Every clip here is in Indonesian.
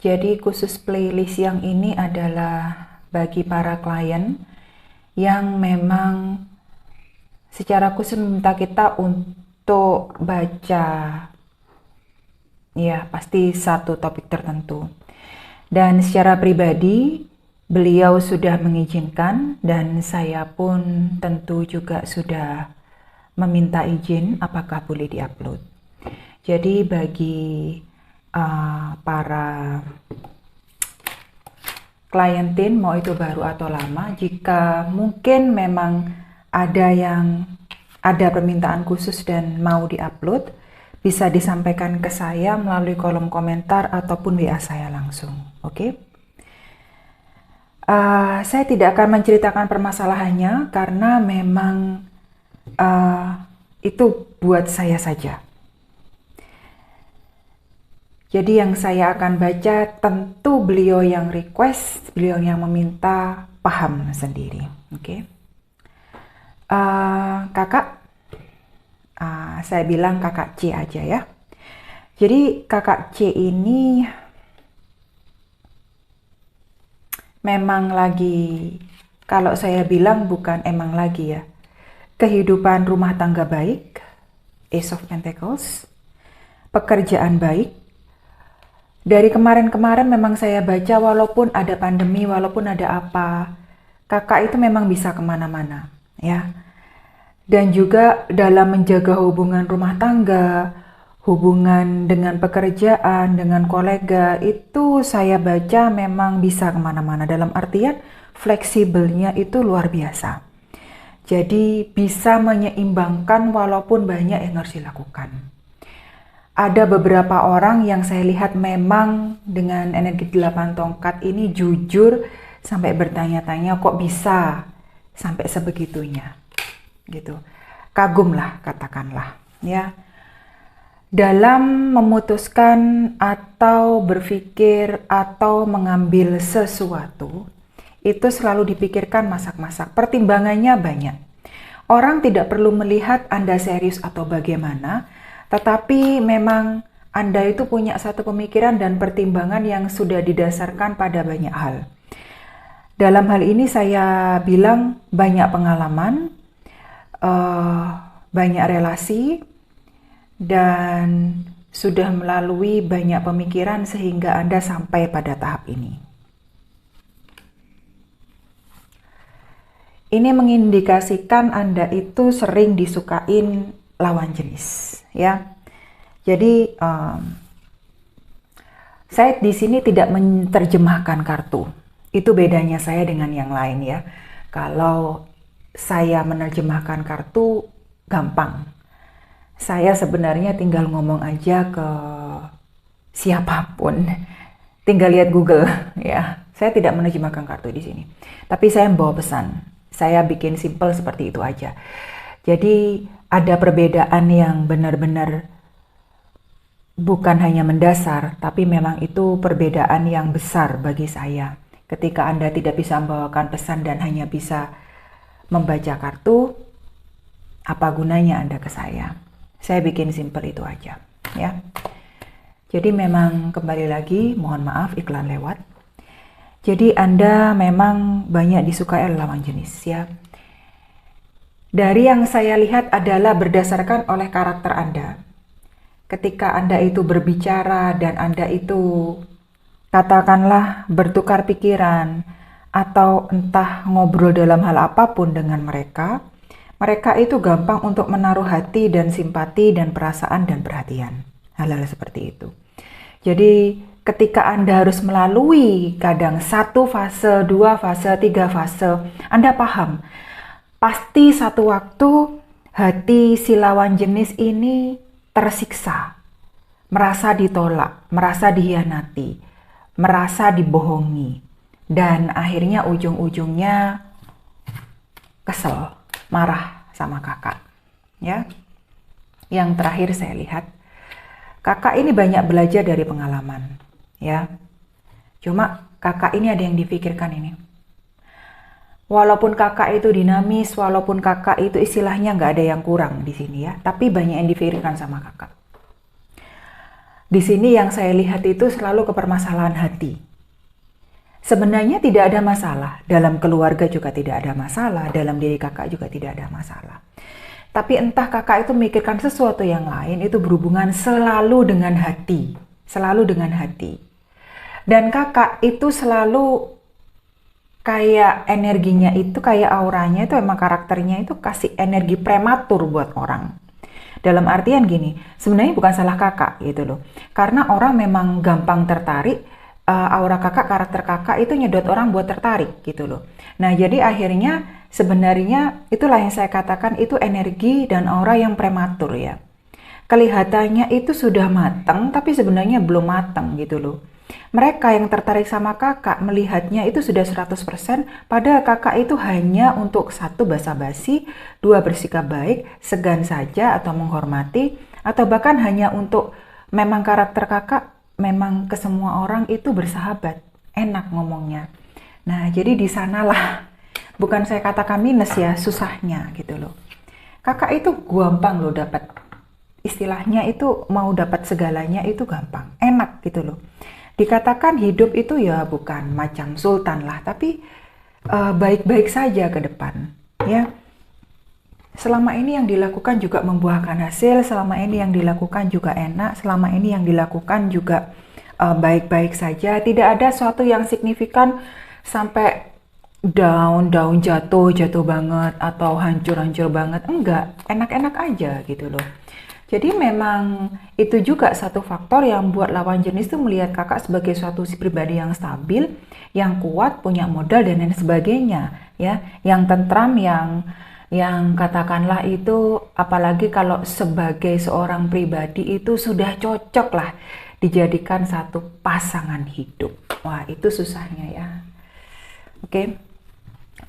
Jadi khusus playlist yang ini adalah bagi para klien yang memang secara khusus meminta kita untuk baca, ya pasti satu topik tertentu. Dan secara pribadi beliau sudah mengizinkan dan saya pun tentu juga sudah meminta izin apakah boleh diupload. Jadi bagi para klientin mau itu baru atau lama, jika mungkin memang ada permintaan khusus dan mau diupload, bisa disampaikan ke saya melalui kolom komentar ataupun WA saya langsung. Oke? Saya tidak akan menceritakan permasalahannya karena memang itu buat saya saja. Jadi yang saya akan baca tentu beliau yang request, beliau yang meminta paham sendiri. Oke. Kakak, saya bilang kakak C aja ya. Jadi kakak C ini memang lagi, kalau saya bilang bukan emang lagi ya, kehidupan rumah tangga baik, Ace of Pentacles, pekerjaan baik. Dari kemarin-kemarin memang saya baca walaupun ada pandemi, walaupun ada apa, kakak itu memang bisa kemana-mana ya. Dan juga dalam menjaga hubungan rumah tangga, hubungan dengan pekerjaan, dengan kolega, itu saya baca memang bisa kemana-mana. Dalam artian fleksibelnya itu luar biasa. Jadi bisa menyeimbangkan walaupun banyak yang harus dilakukan. Ada beberapa orang yang saya lihat memang dengan energi 8 tongkat ini jujur sampai bertanya-tanya kok bisa sampai sebegitunya gitu. Kagum lah katakanlah ya. Dalam memutuskan atau berpikir atau mengambil sesuatu itu selalu dipikirkan masak-masak. Pertimbangannya banyak. Orang tidak perlu melihat Anda serius atau bagaimana, tetapi memang Anda itu punya satu pemikiran dan pertimbangan yang sudah didasarkan pada banyak hal. Dalam hal ini saya bilang banyak pengalaman, banyak relasi, dan sudah melalui banyak pemikiran sehingga Anda sampai pada tahap ini. Ini mengindikasikan Anda itu sering disukain lawan jenis ya. Jadi saya di sini tidak menerjemahkan kartu. Itu bedanya saya dengan yang lain ya. Kalau saya menerjemahkan kartu gampang. Saya sebenarnya tinggal ngomong aja ke siapapun. Tinggal lihat Google ya. Saya tidak menerjemahkan kartu di sini. Tapi saya membawa pesan. Saya bikin simple seperti itu aja. Jadi ada perbedaan yang benar-benar bukan hanya mendasar, tapi memang itu perbedaan yang besar bagi saya. Ketika Anda tidak bisa membawakan pesan dan hanya bisa membaca kartu, apa gunanya Anda ke saya? Saya bikin simple itu aja, ya. Jadi memang kembali lagi, mohon maaf iklan lewat. Jadi Anda memang banyak disukai oleh lawan jenis, ya. Dari yang saya lihat adalah berdasarkan oleh karakter Anda. Ketika Anda itu berbicara dan Anda itu katakanlah bertukar pikiran atau entah ngobrol dalam hal apapun dengan mereka, mereka itu gampang untuk menaruh hati dan simpati dan perasaan dan perhatian. Hal-hal seperti itu. Jadi ketika Anda harus melalui kadang 1 fase, 2 fase, 3 fase, Anda paham. Pasti satu waktu hati si lawan jenis ini tersiksa, merasa ditolak, merasa dikhianati, merasa dibohongi, dan akhirnya ujung-ujungnya kesel, marah sama kakak. Ya, yang terakhir saya lihat, kakak ini banyak belajar dari pengalaman. Ya, cuma kakak ini ada yang dipikirkan ini. Walaupun kakak itu dinamis, walaupun kakak itu istilahnya nggak ada yang kurang di sini ya, tapi banyak yang dipikirkan sama kakak. Di sini yang saya lihat itu selalu kepermasalahan hati. Sebenarnya tidak ada masalah, dalam keluarga juga tidak ada masalah, dalam diri kakak juga tidak ada masalah. Tapi entah kakak itu memikirkan sesuatu yang lain, itu berhubungan selalu dengan hati. Selalu dengan hati. Dan kakak itu selalu kayak energinya itu, kayak auranya itu emang karakternya itu kasih energi prematur buat orang. Dalam artian gini, sebenarnya bukan salah kakak gitu loh. Karena orang memang gampang tertarik, aura kakak, karakter kakak itu nyedot orang buat tertarik gitu loh. Nah, jadi akhirnya sebenarnya itulah yang saya katakan itu energi dan aura yang prematur ya. Kelihatannya itu sudah matang, tapi sebenarnya belum matang gitu loh. Mereka yang tertarik sama kakak melihatnya itu sudah 100%, padahal kakak itu hanya untuk satu basa-basi, dua bersikap baik, segan saja atau menghormati, atau bahkan hanya untuk memang karakter kakak memang ke semua orang itu bersahabat, enak ngomongnya. Nah, jadi di sanalah bukan saya katakan minus ya, susahnya gitu loh. Kakak itu gampang loh dapat, istilahnya itu mau dapat segalanya itu gampang, enak gitu loh. Dikatakan hidup itu ya bukan macam sultan lah, tapi baik-baik saja ke depan ya. Selama ini yang dilakukan juga membuahkan hasil, selama ini yang dilakukan juga enak, selama ini yang dilakukan juga baik-baik saja. Tidak ada sesuatu yang signifikan sampai down jatuh banget atau hancur banget, enggak, enak-enak aja gitu loh. Jadi memang itu juga satu faktor yang buat lawan jenis itu melihat kakak sebagai suatu pribadi yang stabil, yang kuat, punya modal dan lain sebagainya, ya, yang tentram, yang katakanlah itu, apalagi kalau sebagai seorang pribadi itu sudah cocok lah dijadikan satu pasangan hidup. Wah, itu susahnya ya.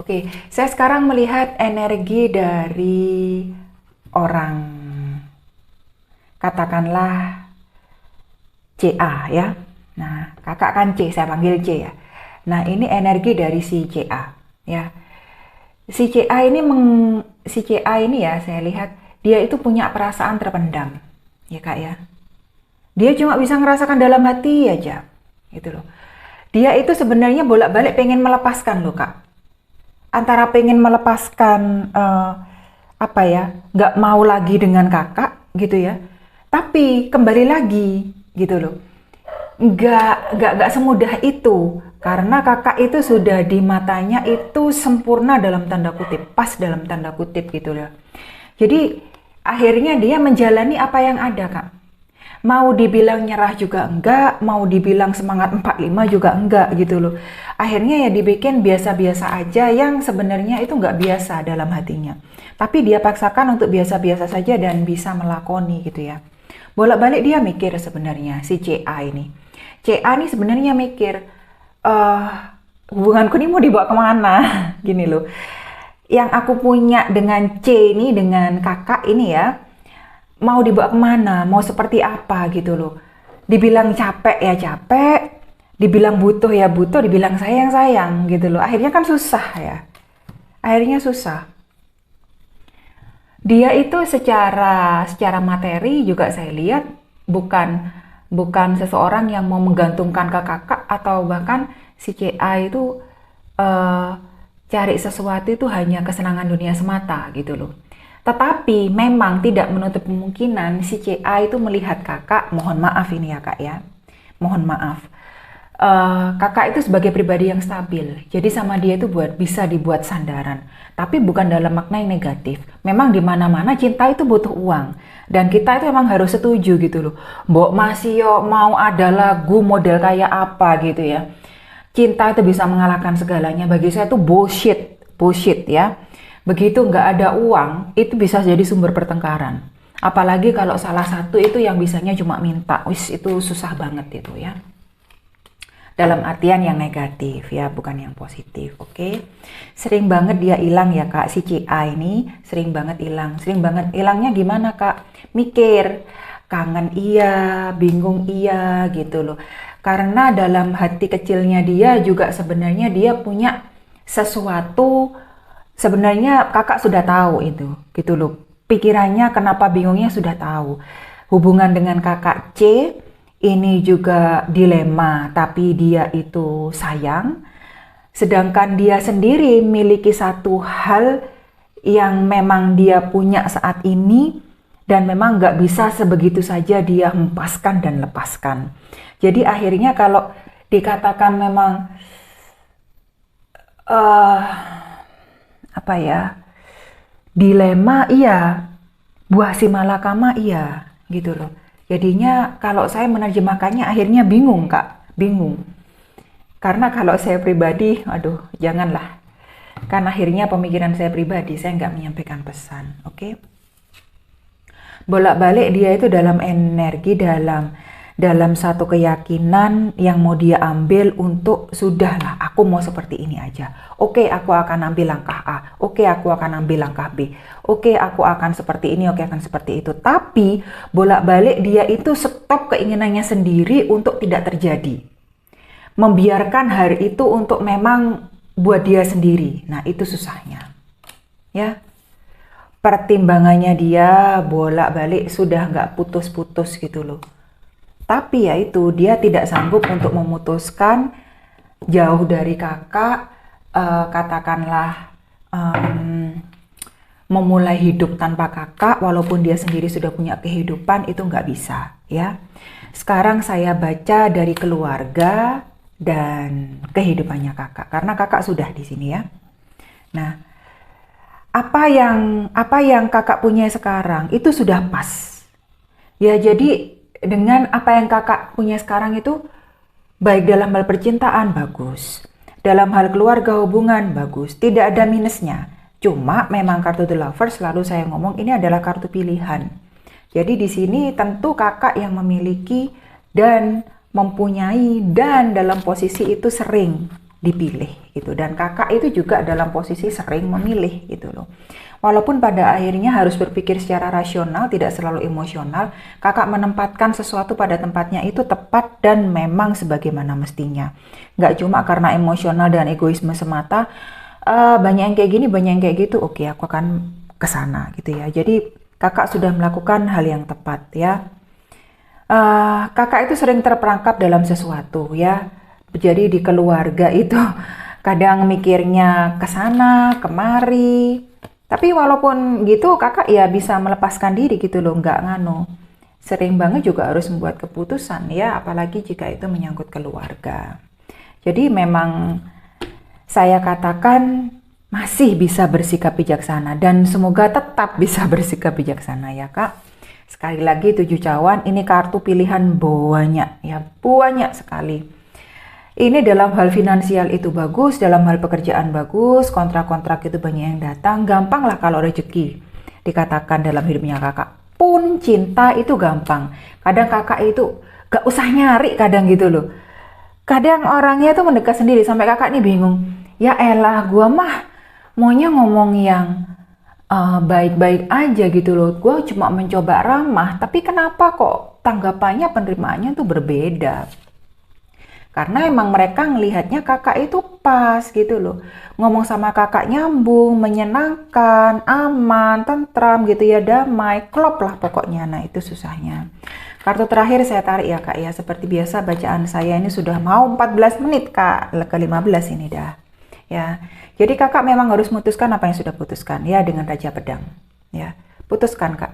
Oke, saya sekarang melihat energi dari orang, katakanlah CA ya. Nah, kakak kan C, saya panggil C ya. Nah, ini energi dari si CA ya. Si CA ini ya, saya lihat dia itu punya perasaan terpendam. Ya, Kak ya. Dia cuma bisa ngerasakan dalam hati aja. Gitu loh. Dia itu sebenarnya bolak-balik pengen melepaskan loh, Kak. Antara pengen melepaskan nggak mau lagi dengan kakak gitu ya. Tapi kembali lagi gitu loh, nggak semudah itu, karena kakak itu sudah di matanya itu sempurna dalam tanda kutip, pas dalam tanda kutip gitu loh. Jadi akhirnya dia menjalani apa yang ada, Kak. Mau dibilang nyerah juga enggak, mau dibilang semangat 45 juga enggak gitu loh. Akhirnya ya dibikin biasa-biasa aja yang sebenarnya itu enggak biasa dalam hatinya. Tapi dia paksakan untuk biasa-biasa saja dan bisa melakoni gitu ya. Bolak-balik dia mikir sebenarnya si CA ini. CA ini sebenarnya mikir, hubunganku ini mau dibawa kemana? Gini loh. Yang aku punya dengan C ini, dengan kakak ini ya, mau dibawa kemana? Mau seperti apa gitu loh. Dibilang capek ya capek, dibilang butuh ya butuh, dibilang sayang sayang gitu loh. Akhirnya kan susah ya. Akhirnya susah. Dia itu secara materi juga saya lihat bukan seseorang yang mau menggantungkan ke kakak, atau bahkan si CA itu cari sesuatu itu hanya kesenangan dunia semata gitu loh. Tetapi memang tidak menutup kemungkinan si CA itu melihat kakak, mohon maaf ini ya Kak ya, mohon maaf. Kakak itu sebagai pribadi yang stabil, jadi sama dia itu bisa dibuat sandaran, tapi bukan dalam makna yang negatif. Memang di mana-mana cinta itu butuh uang, dan kita itu memang harus setuju gitu loh. Mbok masih yo mau ada lagu model kayak apa gitu ya. Cinta itu bisa mengalahkan segalanya. Bagi saya itu bullshit ya. Begitu nggak ada uang, itu bisa jadi sumber pertengkaran. Apalagi kalau salah satu itu yang bisanya cuma minta, itu susah banget itu ya. Dalam artian yang negatif ya, bukan yang positif, oke? Sering banget dia hilang ya Kak, si CA ini sering banget hilang. Sering banget hilangnya gimana Kak? Mikir, kangen iya, bingung iya gitu loh. Karena dalam hati kecilnya dia juga sebenarnya dia punya sesuatu, sebenarnya kakak sudah tahu itu gitu loh. Pikirannya kenapa bingungnya sudah tahu. Hubungan dengan kakak C ini juga dilema, tapi dia itu sayang, sedangkan dia sendiri memiliki satu hal yang memang dia punya saat ini, dan memang nggak bisa sebegitu saja dia hempaskan dan lepaskan. Jadi akhirnya kalau dikatakan memang apa ya, dilema iya, buah si malakama iya, gitu loh. Jadinya kalau saya menerjemahkannya akhirnya bingung Kak, bingung. Karena kalau saya pribadi, aduh janganlah. Kan akhirnya pemikiran saya pribadi, saya nggak menyampaikan pesan, oke? Bolak-balik dia itu dalam energi, dalam satu keyakinan yang mau dia ambil untuk sudahlah aku mau seperti ini aja. Oke, aku akan ambil langkah A. Oke, aku akan ambil langkah B. Oke, aku akan seperti ini, oke akan seperti itu. Tapi bolak-balik dia itu stop keinginannya sendiri untuk tidak terjadi. Membiarkan hari itu untuk memang buat dia sendiri. Nah, itu susahnya. Ya. Pertimbangannya dia bolak-balik sudah nggak putus-putus gitu loh. Tapi ya itu, dia tidak sanggup untuk memutuskan jauh dari kakak, katakanlah memulai hidup tanpa kakak, walaupun dia sendiri sudah punya kehidupan, itu nggak bisa ya. Sekarang saya baca dari keluarga dan kehidupannya kakak, karena kakak sudah di sini ya. Nah, apa yang kakak punya sekarang itu sudah pas. Ya jadi dengan apa yang kakak punya sekarang itu baik dalam hal percintaan bagus, dalam hal keluarga hubungan bagus, tidak ada minusnya. Cuma memang kartu The Lovers selalu saya ngomong ini adalah kartu pilihan. Jadi di sini tentu kakak yang memiliki dan mempunyai dan dalam posisi itu sering dipilih gitu, dan kakak itu juga dalam posisi sering memilih gitu loh. Walaupun pada akhirnya harus berpikir secara rasional, tidak selalu emosional, kakak menempatkan sesuatu pada tempatnya itu tepat dan memang sebagaimana mestinya. Nggak cuma karena emosional dan egoisme semata, banyak yang kayak gini, banyak yang kayak gitu, oke aku akan kesana gitu ya. Jadi kakak sudah melakukan hal yang tepat ya. Kakak itu sering terperangkap dalam sesuatu ya. Jadi di keluarga itu kadang mikirnya kesana kemari, tapi walaupun gitu kakak ya bisa melepaskan diri gitu loh, nggak ngano. Sering banget juga harus membuat keputusan ya, apalagi jika itu menyangkut keluarga. Jadi memang saya katakan masih bisa bersikap bijaksana dan semoga tetap bisa bersikap bijaksana ya kak. Sekali lagi 7 cawan ini kartu pilihan banyak ya, banyak sekali. Ini dalam hal finansial itu bagus, dalam hal pekerjaan bagus, kontrak-kontrak itu banyak yang datang, gampang lah kalau rezeki dikatakan dalam hidupnya kakak. Pun cinta itu gampang, kadang kakak itu gak usah nyari kadang gitu loh. Kadang orangnya tuh mendekat sendiri sampai kakak nih bingung, ya elah gua mah maunya ngomong yang baik-baik aja gitu loh, gua cuma mencoba ramah, tapi kenapa kok tanggapannya penerimaannya tuh berbeda. Karena emang mereka ngelihatnya kakak itu pas gitu loh. Ngomong sama kakak nyambung, menyenangkan, aman, tentram gitu ya, damai, klop lah pokoknya. Nah itu susahnya. Kartu terakhir saya tarik ya kak ya. Seperti biasa bacaan saya ini sudah mau 14 menit kak. Ke 15 ini dah. Ya. Jadi kakak memang harus memutuskan apa yang sudah putuskan ya dengan Raja Pedang. Ya. Putuskan kak.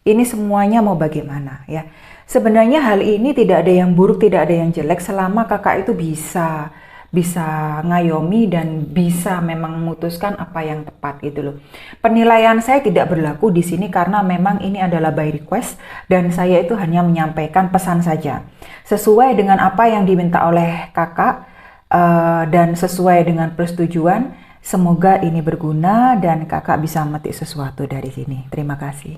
Ini semuanya mau bagaimana ya. Sebenarnya hal ini tidak ada yang buruk, tidak ada yang jelek selama kakak itu bisa ngayomi dan bisa memang memutuskan apa yang tepat gitu loh. Penilaian saya tidak berlaku di sini karena memang ini adalah by request dan saya itu hanya menyampaikan pesan saja. Sesuai dengan apa yang diminta oleh kakak dan sesuai dengan persetujuan, semoga ini berguna dan kakak bisa memetik sesuatu dari sini. Terima kasih.